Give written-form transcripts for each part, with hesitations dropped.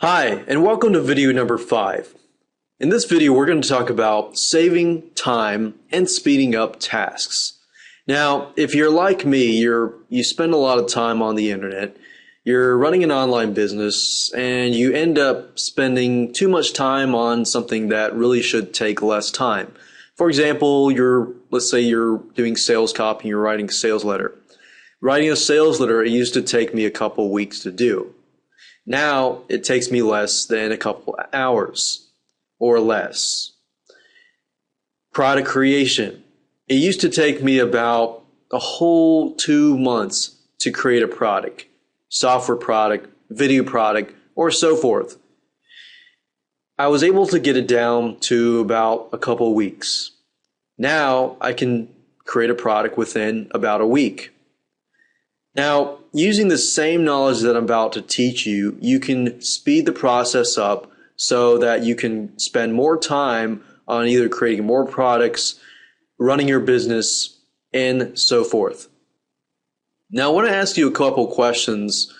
Hi, and welcome to video number 5. In this video, we're going to talk about saving time and speeding up tasks. Now, if you're like me, you spend a lot of time on the internet, you're running an online business, and you end up spending too much time on something that really should take less time. For example, let's say you're doing sales copy, you're writing a sales letter. Writing a sales letter, it used to take me a couple weeks to do. Now it takes me less than a couple hours or less. Product creation. It used to take me about a whole 2 months to create a product, software product, video product, or so forth. I was able to get it down to about a couple weeks. Now I can create a product within about a week. Now, using the same knowledge that I'm about to teach you, you can speed the process up so that you can spend more time on either creating more products, running your business, and so forth. Now, I want to ask you a couple questions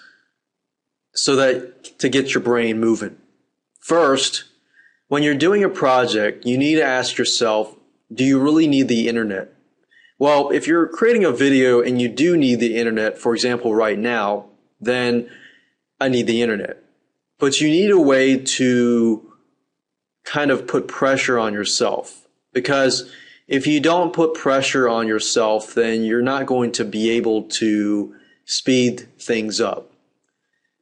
to get your brain moving. First, when you're doing a project, you need to ask yourself, do you really need the internet? Well, if you're creating a video and you do need the internet, for example, right now, then I need the internet. But you need a way to kind of put pressure on yourself, because if you don't put pressure on yourself, then you're not going to be able to speed things up.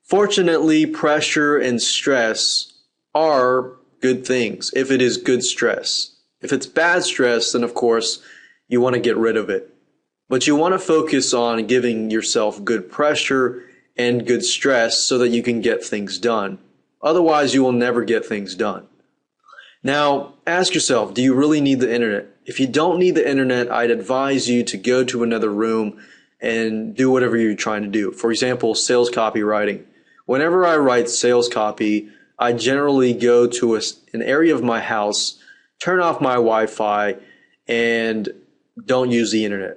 Fortunately, pressure and stress are good things if it is good stress. If it's bad stress, then of course, you want to get rid of it. But you want to focus on giving yourself good pressure and good stress so that you can get things done. Otherwise, you will never get things done. Now, ask yourself, do you really need the internet? If you don't need the internet, I'd advise you to go to another room and do whatever you're trying to do. For example, sales copywriting. Whenever I write sales copy, I generally go to an area of my house, turn off my Wi-Fi, and don't use the internet.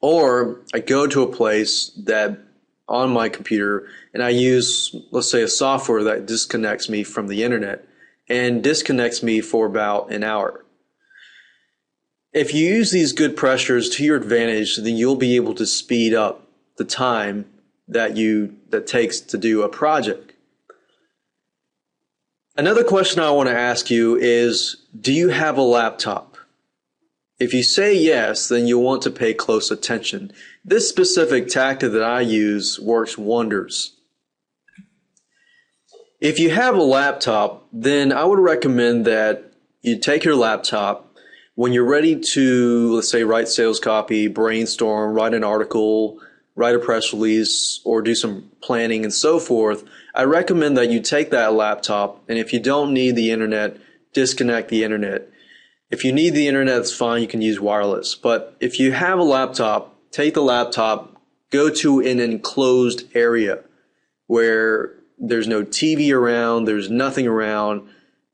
Or I go to a place that on my computer and I use, let's say, a software that disconnects me from the internet and disconnects me for about an hour. If you use these good pressures to your advantage, then you'll be able to speed up the time that takes to do a project. Another question I want to ask you is, do you have a laptop? If you say yes, then you'll want to pay close attention. This specific tactic that I use works wonders. If you have a laptop, then I would recommend that you take your laptop when you're ready to, let's say, write sales copy, brainstorm, write an article, write a press release, or do some planning and so forth. I recommend that you take that laptop, and if you don't need the internet, disconnect the internet. If you need the internet, it's fine, you can use wireless. But if you have a laptop, take the laptop, go to an enclosed area where there's no TV around, there's nothing around.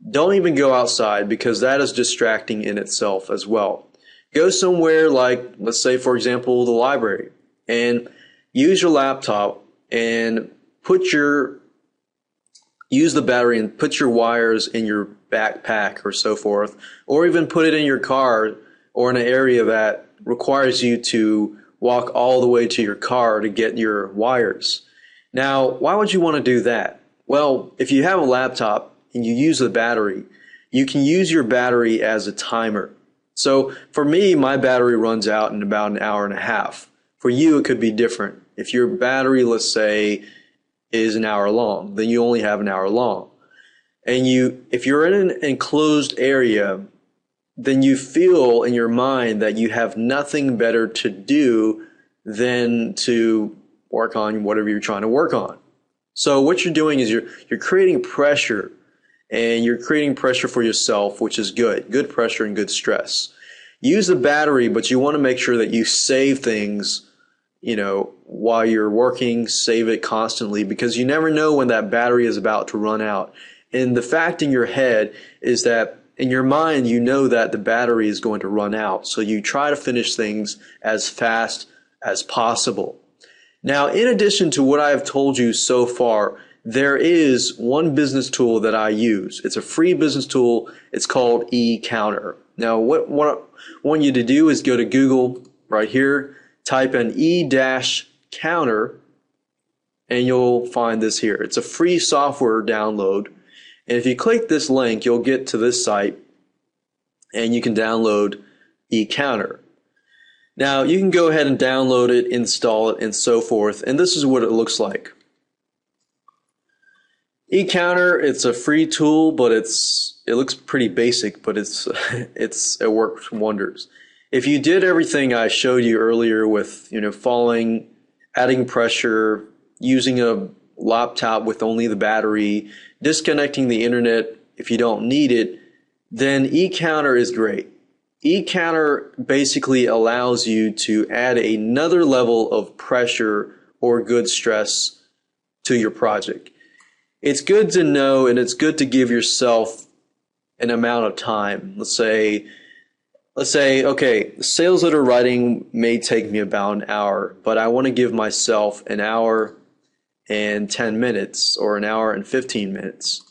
Don't even go outside, because that is distracting in itself as well. Go somewhere like, let's say, for example, the library, and use your laptop and use the battery and put your wires in your backpack or so forth, or even put it in your car or in an area that requires you to walk all the way to your car to get your wires. Now, why would you want to do that? Well, if you have a laptop and you use the battery, you can use your battery as a timer. So for me, my battery runs out in about an hour and a half. For you, it could be different. If your battery, let's say, is an hour long, then you only have an hour long. And if you're in an enclosed area, then you feel in your mind that you have nothing better to do than to work on whatever you're trying to work on. So what you're doing is you're creating pressure, and you're creating pressure for yourself, which is good pressure and good stress. Use the battery, but you want to make sure that you save things, while you're working. Save it constantly, because you never know when that battery is about to run out. And the fact in your head is that in your mind, you know that the battery is going to run out. So you try to finish things as fast as possible. Now, in addition to what I have told you so far, there is one business tool that I use. It's a free business tool. It's called eCounter. Now, what I want you to do is go to Google right here, type in e-counter, and you'll find this here. It's a free software download. And if you click this link, you'll get to this site and you can download eCounter. Now, you can go ahead and download it, install it, and so forth. And this is what it looks like. eCounter, it's a free tool, but it looks pretty basic, but it works wonders. If you did everything I showed you earlier with, following, adding pressure, using a laptop with only the battery, disconnecting the internet if you don't need it, then eCounter is great. eCounter basically allows you to add another level of pressure or good stress to your project. It's good to know, and it's good to give yourself an amount of time. Let's say, okay, sales letter writing may take me about an hour, but I want to give myself an hour and 10 minutes or an hour and 15 minutes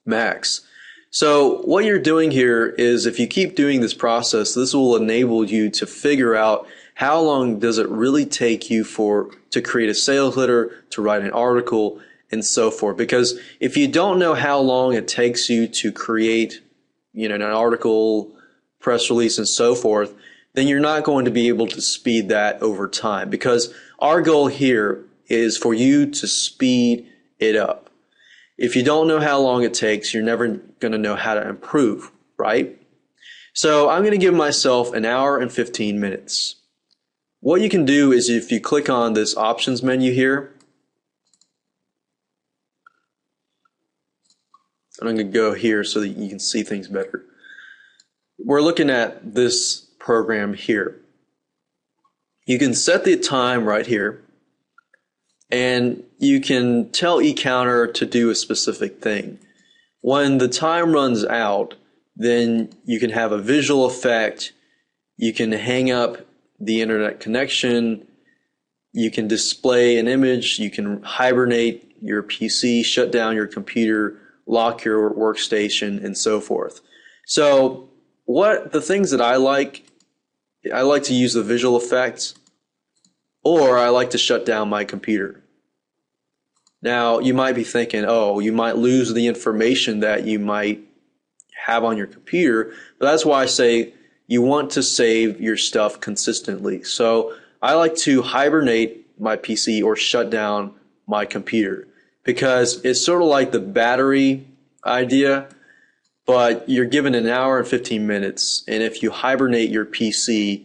max. So what you're doing here is, if you keep doing this process, this will enable you to figure out how long does it really take you to create a sales letter, to write an article, and so forth. Because if you don't know how long it takes you to create, an article, press release, and so forth, then you're not going to be able to speed that over time. Because our goal here is for you to speed it up. If you don't know how long it takes, you're never going to know how to improve, right? So I'm going to give myself an hour and 15 minutes. What you can do is, if you click on this options menu here, and I'm going to go here so that you can see things better. We're looking at this program here. You can set the time right here, and you can tell eCounter to do a specific thing. When the time runs out, then you can have a visual effect, you can hang up the internet connection, you can display an image, you can hibernate your PC, shut down your computer, lock your workstation, and so forth. So the things that I like to use the visual effects, or I like to shut down my computer. Now, you might be thinking, oh, you might lose the information that you might have on your computer, but that's why I say you want to save your stuff consistently. So I like to hibernate my PC or shut down my computer, because it's sort of like the battery idea, but you're given an hour and 15 minutes, and if you hibernate your PC,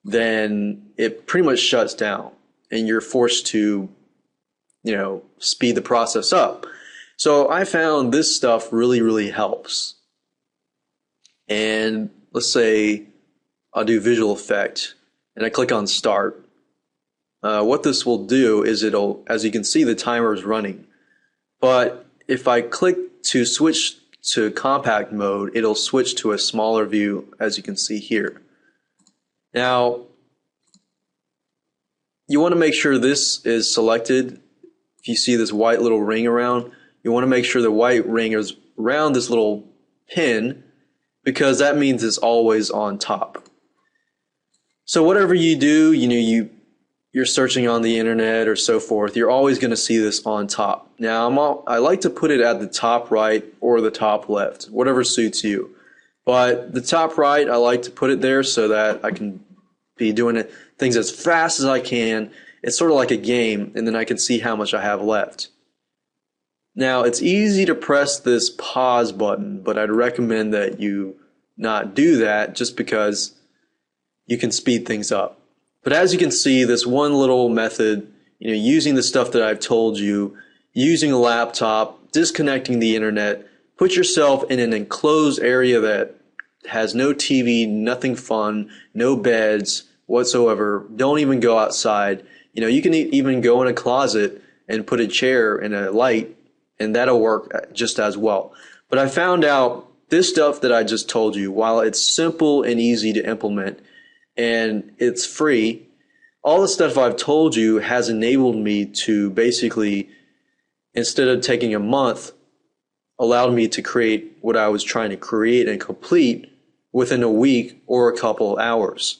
then it pretty much shuts down, and you're forced to speed the process up. So I found this stuff really, really helps. And let's say I'll do visual effect, and I click on start. What this will do is as you can see, the timer is running. But if I click to switch to compact mode, it'll switch to a smaller view, as you can see here. Now, you want to make sure this is selected. If you see this white little ring around, you want to make sure the white ring is around this little pin, because that means it's always on top. So whatever you do, you're searching on the internet or so forth, you're always going to see this on top. Now, I like to put it at the top right or the top left, whatever suits you. But the top right, I like to put it there so that I can be doing things as fast as I can. It's sort of like a game, and then I can see how much I have left. Now, it's easy to press this pause button, but I'd recommend that you not do that, just because you can speed things up. But as you can see, this one little method, using the stuff that I've told you, using a laptop, disconnecting the internet, put yourself in an enclosed area that has no TV, nothing fun, no beds whatsoever. Don't even go outside. You can even go in a closet and put a chair and a light, and that'll work just as well. But I found out this stuff that I just told you, while it's simple and easy to implement and it's free, all the stuff I've told you has enabled me to basically instead of taking a month, allowed me to create what I was trying to create and complete within a week or a couple of hours.